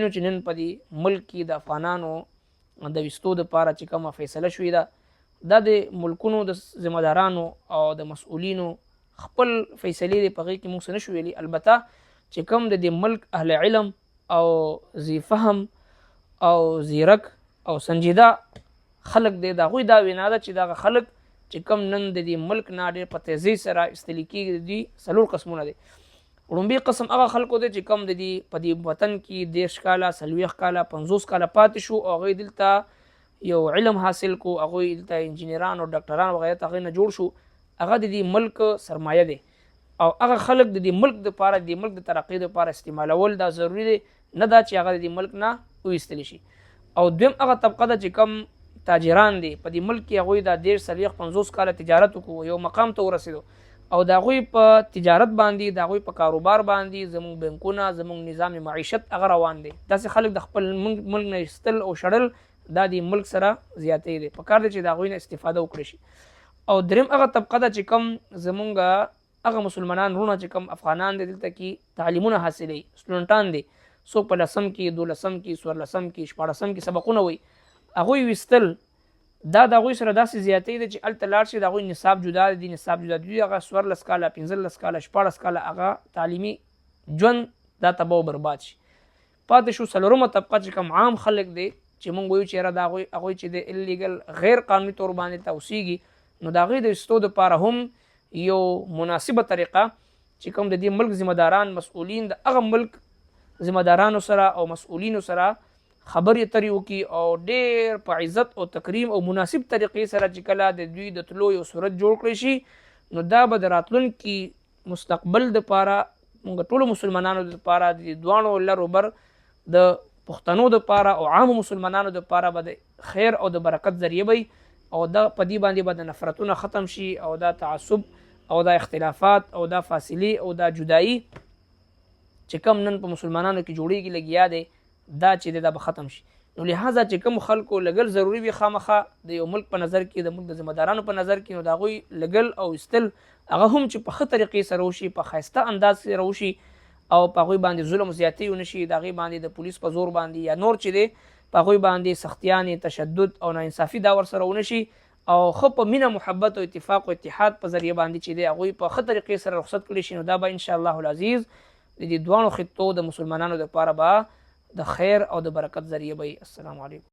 وینو چې نن په دې ملک کې د افغانانو د ویستو دپاره چې کومه فیصله شوې ده دا د ملکونو د ذمهدارانو او د مسؤلینو خپل فیصلې دی په هغې کې موږ څه نشو ویلي. البته چې کوم د دې ملک اهل علم او ذی فهم او زیرک او سنجیده خلق دی د هغوی دا وینا ده چې دغه خلق چې کوم نن د دې ملک نه ډېر په تیزۍ سره ایستلي کېږي د دوی 4 قسمونه دی. وړومبي قسم هغه خلکو دی چې کوم د دې په دې وطن کې 30 کاله 40 کاله 50 کاله پاتې شو او هغوی دلته یو علم حاصل کو، هغوی دلته انجینران او ډاکټران وغیره هغوی نه جوړ شو، هغه د دې ملک سرمایه دی او هغه خلک د دې ملک دپاره د ملک د ترقۍ دپاره استعمالول دا ضروري دی، نه دا چې هغه د دې ملک نه وایستلی شي. او دویم هغه طبقه ده چې کوم تاجران دي په دې ملک کې هغوی دا 30 40 50 کاله تجارت وکړو، یو مقام ته ورسېدو او د هغوی په تجارت باندې د هغوی په کاروبار باندې زموږ بینکونه زموږ نظام معیشت هغه روان دی. داسې خلک د خپل ملک نه ایستل او شړل دا د ملک سره زیاتی دی، پکار دی چې د هغوی نه استفاده وکړي شي. او دریم هغه طبقه ده چې کوم زمونږ هغه مسلمانان وروڼه چې کوم افغانان دي دلته کې تعلیمونه حاصلوي، سټوډنټان دي، څوک په 10م کې 12م کې 14م کې 14م کې سبقونه وي، هغوی ویستل دا د هغوی سره داسې زیاتی دی چې هلته لاړ شي د هغوی نصاب جدا دی، نصاب جدا دی، هغه 14 کاله 15 کاله 14 کاله هغه تعلیمي ژوند دا تباه و برباد شي. پاتې شو 4مه طبقه چې کوم عام خلک دی چې مونږ وایو چې یاره د هغوی چې د اللیګل غیر قانوني طور باندې ته اوسیږي، نو د هغوی د ایستو دپاره هم یو مناسبه طریقه چې کوم د دې ملک ذمهداران مسؤلین د هغه ملک ذمهدارانو سره او مسؤلینو سره خبرې اترې وکړي او ډېر په عزت او تکریم او مناسب طریقې سره چې کله د دوی د تلو یو صورت جوړ کړی شي، نو دا به د راتلونکي مستقبل دپاره موږ ټولو مسلمانانو دپاره د دواړو لر و بر د پښتنو دپاره او عامو مسلمانانو دپاره به د خیر او د برکت ذریعه وي او دا په دې باندې به د نفرتونه ختم شي او دا تعصب او دا اختلافات او دا فاصلې او دا جدایي چې کم نن په مسلمانانو کې جوړیږي لګیا دی دا چې دا به ختم شي. نو لہذا چې کوم خلکو لګل ضروري وي خامخا د یو ملک په نظر کې د ملک د ذمهدارانو په نظر کې، نو د هغوی لګل او ایستل هغه هم چې په ښه طریقې سره وشي، په ښایسته انداز سره وشي او په هغوی باندې ظلم زیاتی ونه شي، د هغوی باندې د پولیس په زور باندې یا نور چې دی په هغوی باندې سختیانې تشدد او ناانصافي دا ورسره ونه شي او ښه په مینه محبت او اتفاق او اتحاد په ذریعه باندې چې دی هغوی په ښه طریقې سره رخصت کړي شي، نو دا به انشاءالله العزیز د دې دواړو خطو د مسلمانانو دپاره به د خیر او د برکت ذریعه وي. السلام علیکم.